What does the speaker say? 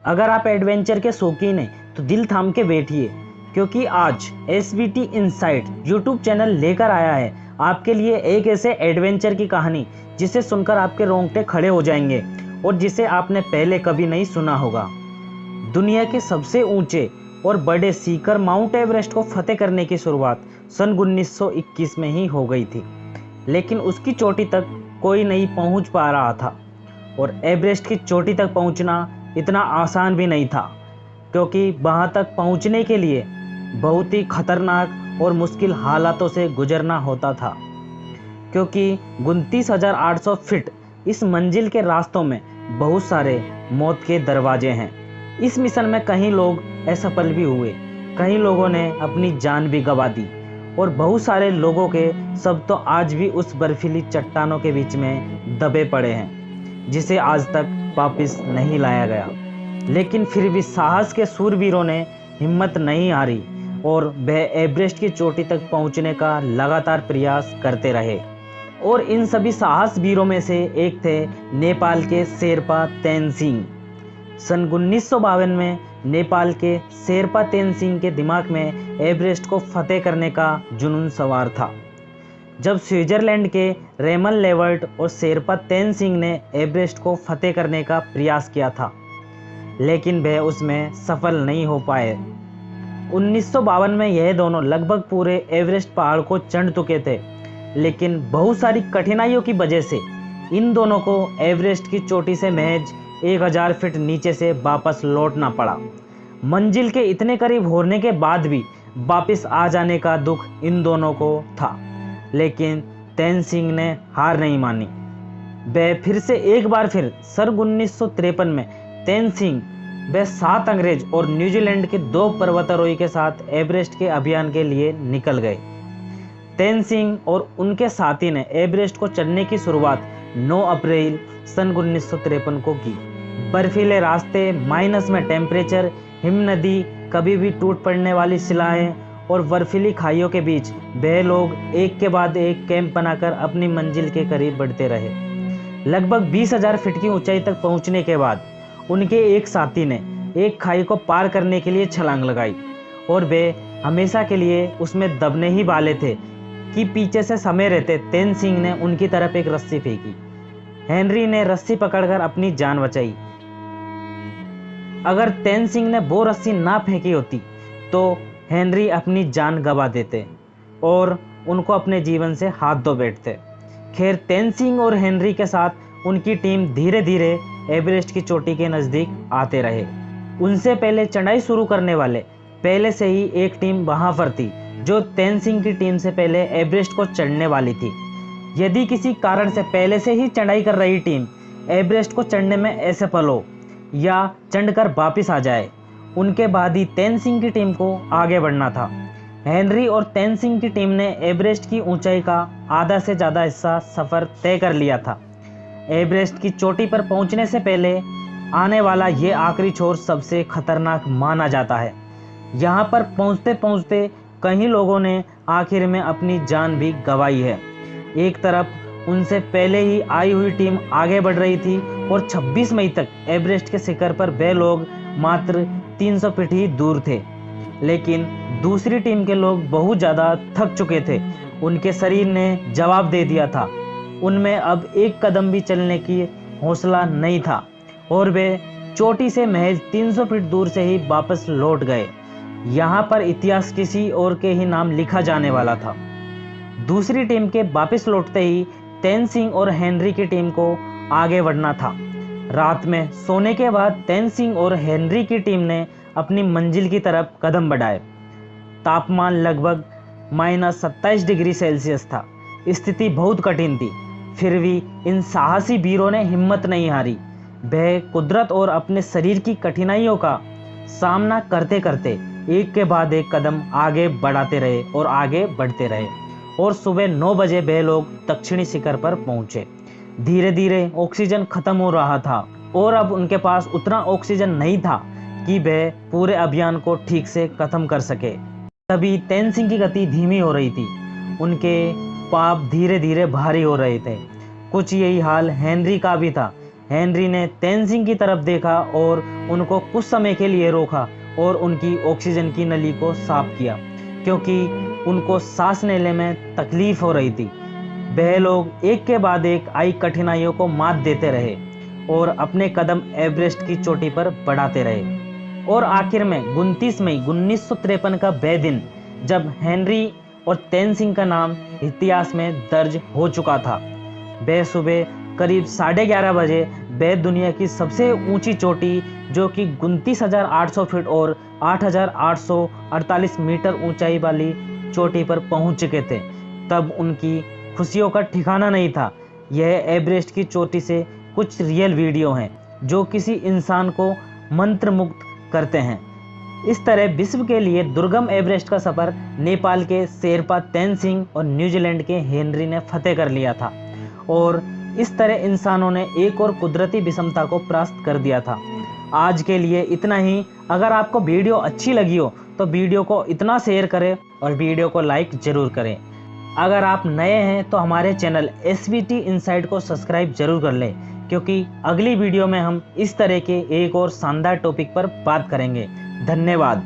अगर आप एडवेंचर के शौकीन हैं तो दिल थाम के बैठिए, क्योंकि आज SBT इनसाइट यूट्यूब चैनल लेकर आया है आपके लिए एक ऐसे एडवेंचर की कहानी जिसे सुनकर आपके रोंगटे खड़े हो जाएंगे और जिसे आपने पहले कभी नहीं सुना होगा। दुनिया के सबसे ऊंचे और बड़े सीकर माउंट एवरेस्ट को फतेह करने की शुरुआत सन 1921 में ही हो गई थी, लेकिन उसकी चोटी तक कोई नहीं पहुंच पा रहा था। और एवरेस्ट की चोटी तक पहुंचना इतना आसान भी नहीं था, क्योंकि वहां तक पहुंचने के लिए बहुत ही खतरनाक और मुश्किल हालातों से गुजरना होता था, क्योंकि 29,800 फीट इस मंजिल के रास्तों में बहुत सारे मौत के दरवाजे हैं। इस मिशन में कई लोग असफल भी हुए, कई लोगों ने अपनी जान भी गंवा दी और बहुत सारे लोगों के सब तो आज भी उस बर्फीली चट्टानों के बीच में दबे पड़े हैं, जिसे आज तक वापस नहीं लाया गया। लेकिन फिर भी साहस के शूरवीरों ने हिम्मत नहीं हारी और वह एवरेस्ट की चोटी तक पहुंचने का लगातार प्रयास करते रहे। और इन सभी साहस वीरों में से एक थे नेपाल के शेरपा तेनसिंह। सन 1952 में नेपाल के शेरपा तेनसिंह के दिमाग में एवरेस्ट को फतेह करने का जुनून सवार था। जब स्विट्जरलैंड के रेमन लेवर्ट और शेरपा तेनसिंह ने एवरेस्ट को फतेह करने का प्रयास किया था, लेकिन वह उसमें सफल नहीं हो पाए। 1952 में यह दोनों लगभग पूरे एवरेस्ट पहाड़ को चढ़ चुके थे, लेकिन बहुत सारी कठिनाइयों की वजह से इन दोनों को एवरेस्ट की चोटी से महज 1000 फीट नीचे से वापस लौटना पड़ा। मंजिल के इतने करीब होने के बाद भी वापस आ जाने का दुख इन दोनों को था, लेकिन तेनसिंह ने हार नहीं मानी। वह फिर से एक बार फिर सन 1953 में तेनसिंह वह 7 अंग्रेज और न्यूजीलैंड के 2 पर्वतारोही के साथ एवरेस्ट के अभियान के लिए निकल गए। तेनसिंह और उनके साथी ने एवरेस्ट को चढ़ने की शुरुआत 9 अप्रैल सन 1953 को की। बर्फीले रास्ते, माइनस में टेम्परेचर, हिम नदी, कभी भी टूट पड़ने वाली शिलाएं और बर्फीली खाइयों के बीच वह लोग एक के बाद एक कैंप बनाकर अपनी मंजिल के करीब बढ़ते रहे। लगभग 20,000 फीट की ऊंचाई तक पहुंचने के बाद उनके एक साथी ने एक खाई को पार करने के लिए छलांग लगाई और वे हमेशा के लिए उसमें दबने ही वाले थे कि पीछे से समय रहते तेनसिंह ने उनकी तरफ एक रस्सी फेंकी। हेनरी ने रस्सी पकड़कर अपनी जान बचाई। अगर तेनसिंह ने वो रस्सी ना फेंकी होती तो हेनरी अपनी जान गंवा देते और उनको अपने जीवन से हाथ धो बैठते। खैर, तेनसिंह और हेनरी के साथ उनकी टीम धीरे धीरे एवरेस्ट की चोटी के नज़दीक आते रहे। उनसे पहले चढ़ाई शुरू करने वाले पहले से ही एक टीम वहां पर थी जो तेनसिंह की टीम से पहले एवरेस्ट को चढ़ने वाली थी। यदि किसी कारण से पहले से ही चढ़ाई कर रही टीम एवरेस्ट को चढ़ने में असफल हो या चढ़कर वापस आ जाए, उनके बाद ही तेनसिंह की टीम को आगे बढ़ना था। हेनरी और तेनसिंह की टीम ने एवरेस्ट की ऊंचाई का आधा से ज़्यादा हिस्सा सफ़र तय कर लिया था। एवरेस्ट की चोटी पर पहुंचने से पहले आने वाला ये आखिरी छोर सबसे खतरनाक माना जाता है। यहाँ पर पहुँचते पहुँचते कई लोगों ने आखिर में अपनी जान भी गंवाई है। एक तरफ उनसे पहले ही आई हुई टीम आगे बढ़ रही थी और 26 मई तक एवरेस्ट के शिखर पर वे लोग मात्र 300 फीट ही दूर थे, लेकिन दूसरी टीम के लोग बहुत ज़्यादा थक चुके थे। उनके शरीर ने जवाब दे दिया था, उनमें अब एक कदम भी चलने की हौसला नहीं था और वे चोटी से महज 300 फीट दूर से ही वापस लौट गए। यहाँ पर इतिहास किसी और के ही नाम लिखा जाने वाला था। दूसरी टीम के वापस लौटते ही तेनसिंह और हेनरी की टीम को आगे बढ़ना था। रात में सोने के बाद तेनसिंह और हेनरी की टीम ने अपनी मंजिल की तरफ कदम बढ़ाए। तापमान लगभग -27 डिग्री सेल्सियस था। स्थिति बहुत कठिन थी, फिर भी इन साहसी वीरों ने हिम्मत नहीं हारी। वह कुदरत और अपने शरीर की कठिनाइयों का सामना करते करते एक के बाद एक कदम आगे बढ़ाते रहे और आगे बढ़ते रहे और सुबह 9 बजे वह लोग दक्षिणी शिखर पर पहुंचे। धीरे धीरे ऑक्सीजन खत्म हो रहा था और अब उनके पास उतना ऑक्सीजन नहीं था कि वह पूरे अभियान को ठीक से खत्म कर सके। तभी तेनसिंह की गति धीमी हो रही थी, उनके पाँव धीरे धीरे भारी हो रहे थे। कुछ यही हाल हेनरी का भी था। हेनरी ने तेनजिंग की तरफ देखा और उनको कुछ समय के लिए रोका और उनकी ऑक्सीजन की नली को साफ किया, क्योंकि उनको सांस लेने में तकलीफ हो रही थी। वह लोग एक के बाद एक आई कठिनाइयों को मात देते रहे और अपने कदम एवरेस्ट की चोटी पर बढ़ाते रहे। और आखिर में 29 मई 1953 का वह दिन जब हेनरी और तेनजिंग का नाम इतिहास में दर्ज हो चुका था। वह सुबह करीब 11:30 बजे वह दुनिया की सबसे ऊंची चोटी, जो कि 29,800 फीट और 8,848 मीटर ऊंचाई वाली चोटी पर पहुंच चुके थे। तब उनकी खुशियों का ठिकाना नहीं था। यह एवरेस्ट की चोटी से कुछ रियल वीडियो हैं जो किसी इंसान को मंत्रमुग्ध करते हैं। इस तरह विश्व के लिए दुर्गम एवरेस्ट का सफ़र नेपाल के शेरपा तेनजिंग और न्यूजीलैंड के हेनरी ने फतेह कर लिया था, और इस तरह इंसानों ने एक और कुदरती विषमता को परास्त कर दिया था। आज के लिए इतना ही। अगर आपको वीडियो अच्छी लगी हो तो वीडियो को इतना शेयर करें और वीडियो को लाइक ज़रूर करें। अगर आप नए हैं तो हमारे चैनल SBT इनसाइट को सब्सक्राइब जरूर कर लें, क्योंकि अगली वीडियो में हम इस तरह के एक और शानदार टॉपिक पर बात करेंगे। धन्यवाद।